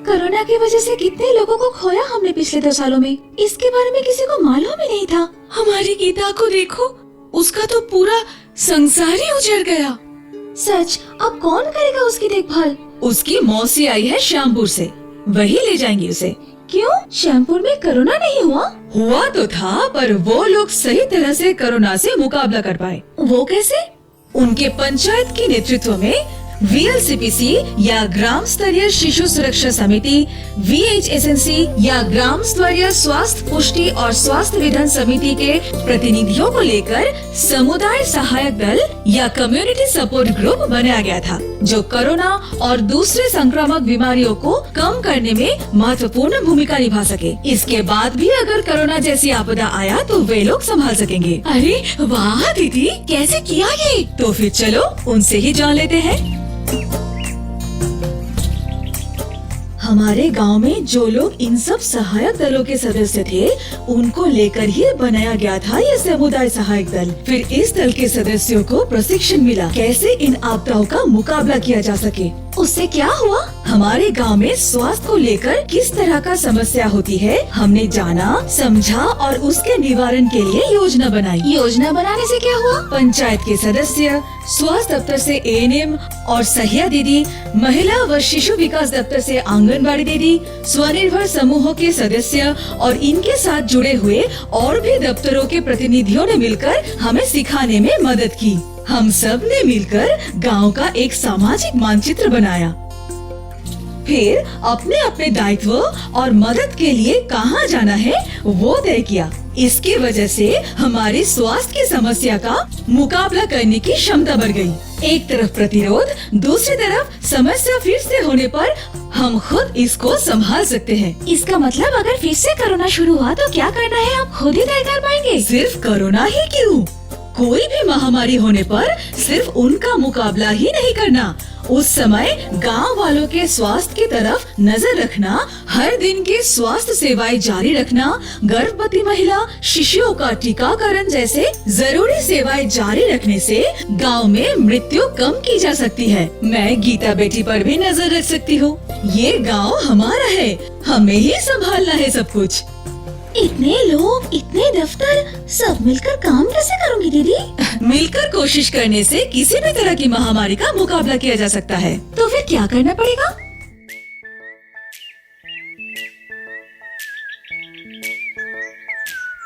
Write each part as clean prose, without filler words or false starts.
Corona की वजह से कितने लोगों को खोया हमने पिछले 2 सालों में, इसके बारे में किसी को मालूम ही नहीं था। हमारी गीता को देखो, उसका तो पूरा संसार ही उजड़ गया। सच, अब कौन करेगा उसकी देखभाल? उसकी मौसी आई है श्यामपुर से, वही ले जाएंगी उसे। क्यों, श्यामपुर में कोरोना नहीं हुआ? हुआ तो था, पर वो लोग सही तरह से कोरोना से मुकाबला कर पाए। वो कैसे? उनके पंचायत के नेतृत्व में VLCPC या ग्राम स्तरीय शिशु सुरक्षा समिति, VHSNC या ग्राम स्तरीय स्वास्थ्य पुष्टि और स्वास्थ्य विधान समिति के प्रतिनिधियों को लेकर समुदाय सहायक दल या कम्युनिटी सपोर्ट ग्रुप बनाया गया था, जो कोरोना और दूसरे संक्रामक बीमारियों को कम करने में महत्वपूर्ण भूमिका निभा सके। इसके बाद भी अगर कोरोना जैसी आपदा आया तो वे लोग संभाल सकेंगे। अरे वाह दीदी, कैसे किया ये? तो फिर चलो उनसे ही जान लेते हैं। हमारे गांव में जो लोग इन सब सहायक दलों के सदस्य थे, उनको लेकर ही बनाया गया था ये समुदाय सहायक दल। फिर इस दल के सदस्यों को प्रशिक्षण मिला कैसे इन आपदाओं का मुकाबला किया जा सके। उससे क्या हुआ? हमारे गांव में स्वास्थ्य को लेकर किस तरह का समस्या होती है, हमने जाना, समझा और उसके निवारण के लिए योजना बनाई। योजना बनाने से क्या हुआ? पंचायत के सदस्य, स्वास्थ्य दफ्तर से ANM और सहिया दीदी, महिला व शिशु विकास दफ्तर से आंगनबाड़ी दीदी, स्वनिर्भर समूहों के सदस्य और इनके साथ जुड़े हुए और भी दफ्तरों के प्रतिनिधियों ने मिलकर हमें सिखाने में मदद की। हम सब ने मिलकर गांव का एक सामाजिक मानचित्र बनाया, फिर अपने अपने दायित्व और मदद के लिए कहाँ जाना है वो तय किया। इसकी वजह से हमारी स्वास्थ्य की समस्या का मुकाबला करने की क्षमता बढ़ गई। एक तरफ प्रतिरोध, दूसरी तरफ समस्या फिर से होने पर हम खुद इसको संभाल सकते हैं। इसका मतलब अगर फिर से कोरोना शुरू हुआ तो क्या करना है, आप खुद ही तय कर पाएंगे? सिर्फ कोरोना ही क्यों, कोई भी महामारी होने पर सिर्फ उनका मुकाबला ही नहीं करना, उस समय गांव वालों के स्वास्थ्य की तरफ नजर रखना, हर दिन की स्वास्थ्य सेवाएं जारी रखना, गर्भवती महिला, शिशुओं का टीकाकरण जैसे जरूरी सेवाएं जारी रखने से गांव में मृत्यु कम की जा सकती है। मैं गीता बेटी पर भी नजर रख सकती हूँ। ये गांव हमारा है, हमें ही संभालना है सब कुछ। इतने लोग, इतने दफ्तर, सब मिलकर काम कैसे करूँगी दीदी? मिलकर कोशिश करने से किसी भी तरह की महामारी का मुकाबला किया जा सकता है। तो फिर क्या करना पड़ेगा?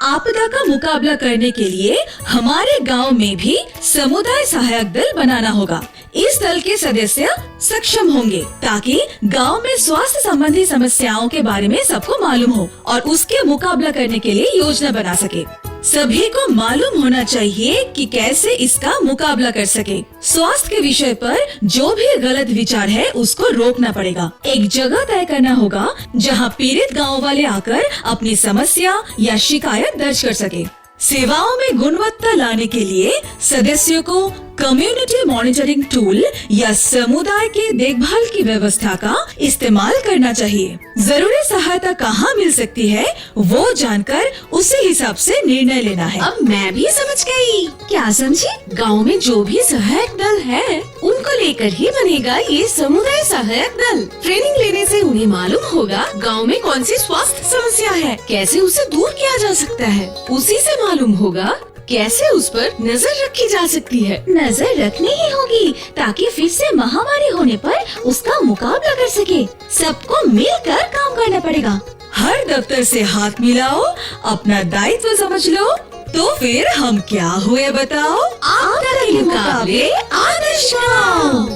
आपदा का मुकाबला करने के लिए हमारे गांव में भी समुदाय सहायक दल बनाना होगा। इस दल के सदस्य सक्षम होंगे ताकि गांव में स्वास्थ्य संबंधी समस्याओं के बारे में सबको मालूम हो और उसके मुकाबला करने के लिए योजना बना सके। सभी को मालूम होना चाहिए कि कैसे इसका मुकाबला कर सके। स्वास्थ्य के विषय पर जो भी गलत विचार है उसको रोकना पड़ेगा। एक जगह तय करना होगा जहां पीड़ित गांव वाले आकर अपनी समस्या या शिकायत दर्ज कर सके। सेवाओं में गुणवत्ता लाने के लिए सदस्यों को कम्युनिटी मॉनिटरिंग टूल या समुदाय के देखभाल की व्यवस्था का इस्तेमाल करना चाहिए। जरूरी सहायता कहाँ मिल सकती है वो जानकर उसी हिसाब से निर्णय लेना है। अब मैं भी समझ गई। क्या समझी? गांव में जो भी सहायक दल है उनको लेकर ही बनेगा ये समुदाय सहायक दल। ट्रेनिंग लेने से उन्हें मालूम होगा गांव में कौन सी स्वास्थ्य समस्या है, कैसे उसे दूर किया जा सकता है। उसी से मालूम होगा कैसे उस पर नजर रखी जा सकती है। नजर रखनी ही होगी ताकि फिर से महामारी होने पर उसका मुकाबला कर सके। सबको मिलकर काम करना पड़ेगा। हर दफ्तर से हाथ मिलाओ, अपना दायित्व समझ लो, तो फिर हम क्या हुए बताओ? आपदा के मुकाबले आदर्श गांव।